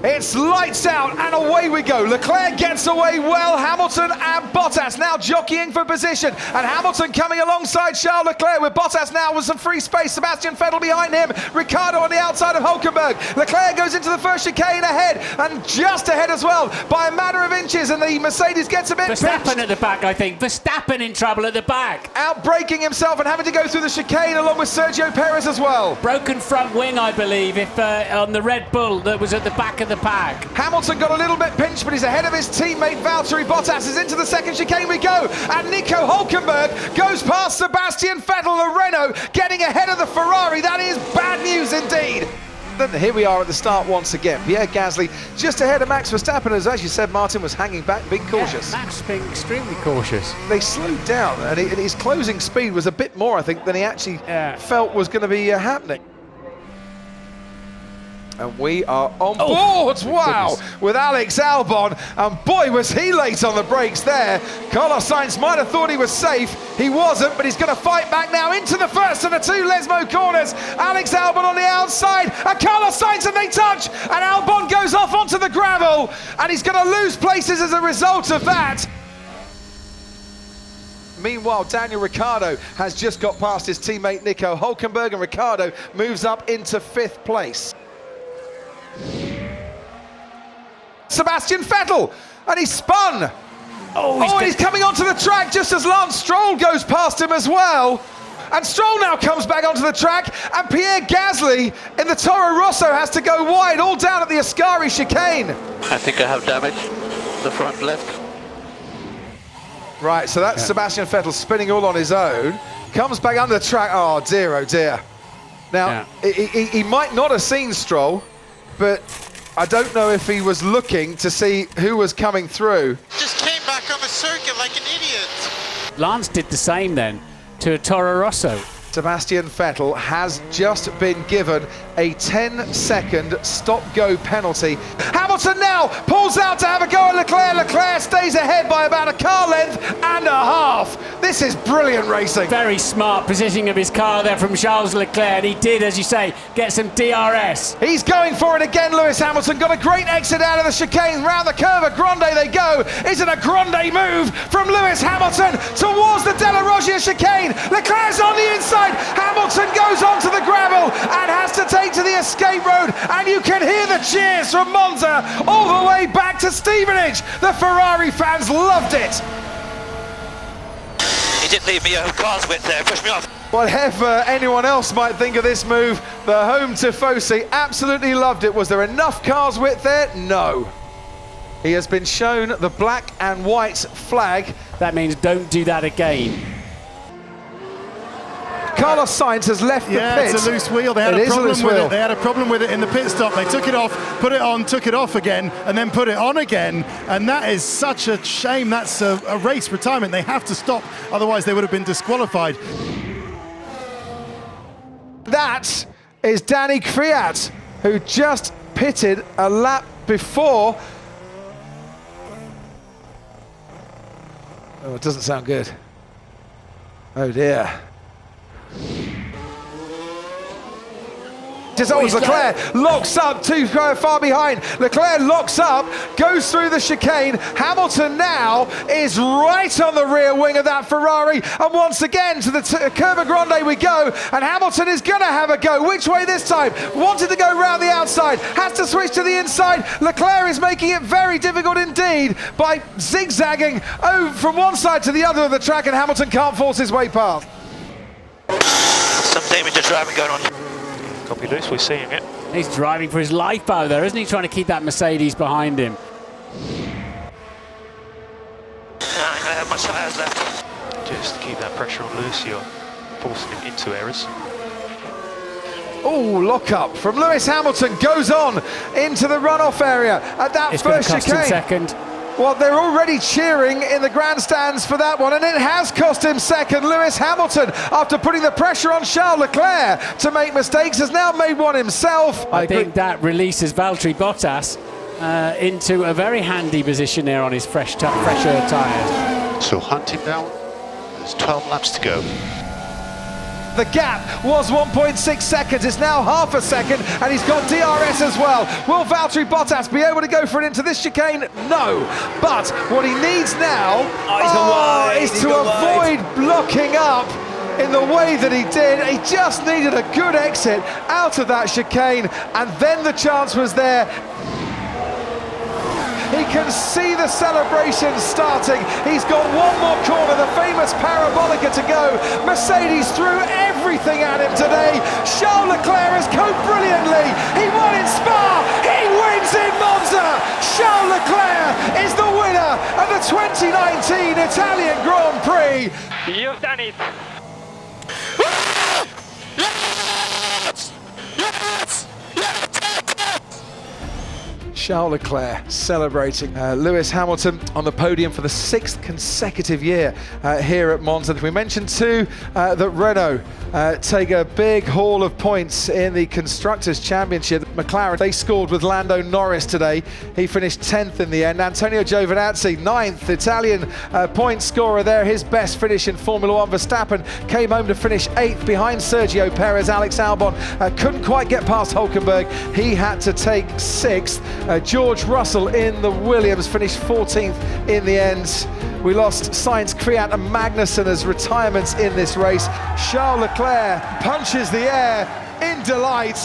It's lights out and away we go. Leclerc gets away well. Hamilton and Bottas now jockeying for position. And Hamilton coming alongside Charles Leclerc with Bottas now with some free space. Sebastian Vettel behind him. Ricciardo on the outside of Hülkenberg. Leclerc goes into the first chicane ahead and just ahead as well by a matter of inches. And the Mercedes gets a bit Verstappen pinched. at the back, I think. Verstappen in trouble at the back. Outbraking himself and having to go through the chicane along with Sergio Perez as well. Broken front wing, I believe, if on the Red Bull that was at the back of the pack. Hamilton got a little bit pinched, but he's ahead of his teammate Valtteri Bottas. Is into the second chicane we go, and Nico Hülkenberg goes past Sebastian Vettel, the Renault, getting ahead of the Ferrari. That is bad news indeed. Then here we are at the start once again. Pierre Gasly just ahead of Max Verstappen, as you said, Martin was hanging back, being cautious. Yeah, Max being extremely cautious. They slowed down, and his closing speed was a bit more, I think, than he actually felt was going to be happening. And we are on board, wow, with Alex Albon, and boy was he late on the brakes there. Carlos Sainz might have thought he was safe, he wasn't, but he's going to fight back now into the first of the two Lesmo corners. Alex Albon on the outside, and Carlos Sainz, and they touch, and Albon goes off onto the gravel, and he's going to lose places as a result of that. Meanwhile, Daniel Ricciardo has just got past his teammate Nico Hülkenberg, and Ricciardo moves up into 5th place. Sebastian Vettel, and he's spun. And he's coming onto the track just as Lance Stroll goes past him as well. And Stroll now comes back onto the track, and Pierre Gasly in the Toro Rosso has to go wide, all down at the Ascari chicane. I think I have damage, the front left. Right, so that's Sebastian Vettel spinning all on his own. Comes back under the track, oh dear. Now, he might not have seen Stroll, but I don't know if he was looking to see who was coming through. Just came back on the circuit like an idiot. Lance did the same then to a Toro Rosso. Sebastian Vettel has just been given a 10-second stop-go penalty. Hamilton now pulls out to have a go at Leclerc. Leclerc stays ahead by about a car length and a half. This is brilliant racing. Very smart positioning of his car there from Charles Leclerc, and he did, as you say, get some DRS. He's going for it again, Lewis Hamilton. Got a great exit out of the chicane. Round the curve, a grande they go. Is it a grande move from Lewis Hamilton towards the Della Roggia chicane? Leclerc's on the inside. Hamilton goes onto the gravel and has to take to the escape road, and you can hear the cheers from Monza all the way back to Stevenage. The Ferrari fans loved it. He did leave me a car's width there, pushed me off. Whatever anyone else might think of this move, the home tifosi absolutely loved it. Was there enough car's width there? No. He has been shown the black and white flag. That means don't do that again. Carlos Sainz has left the pit. Yeah, it's a loose wheel. They had a problem with it. They had a problem with it in the pit stop. They took it off, put it on, took it off again, and then put it on again. And that is such a shame. That's a race retirement. They have to stop, otherwise they would have been disqualified. That is Danny Kvyat, who just pitted a lap before. Oh, it doesn't sound good. Oh dear. It's always Leclerc locks up, too far behind. Leclerc locks up, goes through the chicane. Hamilton now is right on the rear wing of that Ferrari, and once again to the Curva Grande we go, and Hamilton is going to have a go. Which way this time? Wanted to go round the outside, has to switch to the inside. Leclerc is making it very difficult indeed by zigzagging from one side to the other of the track, and Hamilton can't force his way past. Some damage driving going on. Copy loose, we're seeing it. He's driving for his life out there, isn't he? Trying to keep that Mercedes behind him. I have my tyres left. Just keep that pressure on loose, you're forcing him into errors. Oh, lock up from Lewis Hamilton goes on into the runoff area at that It's first going to cost chicane. him second. Well, they're already cheering in the grandstands for that one, and it has cost him second. Lewis Hamilton, after putting the pressure on Charles Leclerc to make mistakes, has now made one himself. I think that releases Valtteri Bottas into a very handy position there on his fresher tyres. So hunt him down. There's 12 laps to go. The gap was 1.6 seconds. It's now half a second, and he's got DRS as well. Will Valtteri Bottas be able to go for it into this chicane? No. But what he needs now is to avoid blocking up in the way that he did. He just needed a good exit out of that chicane, and then the chance was there. He can see the celebration starting. He's got one more corner, the famous parabolica to go. Mercedes threw everything at him today. Charles Leclerc has coped brilliantly. He won in Spa. He wins in Monza. Charles Leclerc is the winner of the 2019 Italian Grand Prix. You've done it. Charles Leclerc celebrating. Lewis Hamilton on the podium for the 6th consecutive year here at Monza. We mentioned too that Renault take a big haul of points in the Constructors' Championship. McLaren, they scored with Lando Norris today. He finished 10th in the end. Antonio Giovinazzi, 9th, Italian point scorer there. His best finish in Formula One. Verstappen came home to finish 8th behind Sergio Perez. Alex Albon couldn't quite get past Hulkenberg. He had to take 6th. George Russell in the Williams finished 14th in the end. We lost Sainz, Kvyat and Magnussen as retirements in this race. Charles Leclerc punches the air in delight.